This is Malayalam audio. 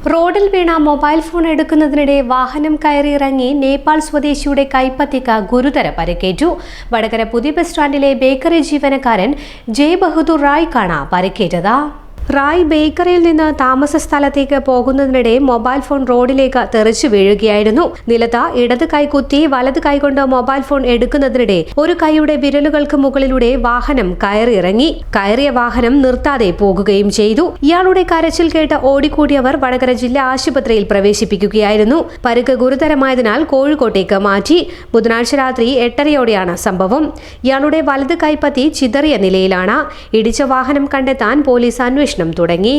റോഡിൽ വീണ മൊബൈൽ ഫോൺ എടുക്കുന്നതിനിടെ വാഹനം കയറിയിറങ്ങി നേപ്പാൾ സ്വദേശിയുടെ കൈപ്പത്തിക്ക് ഗുരുതര പരിക്കേറ്റു. വടകര പുതിയ ബസ് സ്റ്റാൻഡിലെ ബേക്കറി ജീവനക്കാരൻ ജയ് ബഹദൂർ റായ്ക്കാണ് പരിക്കേറ്റത്. റായ് ബേക്കറിയിൽ നിന്ന് താമസ സ്ഥലത്തേക്ക് പോകുന്നതിനിടെ മൊബൈൽ ഫോൺ റോഡിലേക്ക് തെറിച്ചു വീഴുകയായിരുന്നു. നിലത്ത് ഇടത് കൈ കുത്തി വലത് കൈകൊണ്ട് മൊബൈൽ ഫോൺ എടുക്കുന്നതിനിടെ ഒരു കൈയുടെ വിരലുകൾക്ക് മുകളിലൂടെ വാഹനം കയറിയിറങ്ങി. കയറിയ വാഹനം നിർത്താതെ പോകുകയും ചെയ്തു. ഇയാളുടെ കരച്ചിൽ കേട്ട് ഓടിക്കൂടിയവർ വടകര ജില്ലാ ആശുപത്രിയിൽ പ്രവേശിപ്പിക്കുകയായിരുന്നു. പരിക്ക് ഗുരുതരമായതിനാൽ കോഴിക്കോട്ടേക്ക് മാറ്റി. ബുധനാഴ്ച രാത്രി 8:30-യോടെയാണ് സംഭവം. ഇയാളുടെ വലത് കൈപ്പത്തി ചിതറിയ നിലയിലാണ്. ഇടിച്ച വാഹനം കണ്ടെത്താൻ പോലീസ് അന്വേഷണം തുടങ്ങി.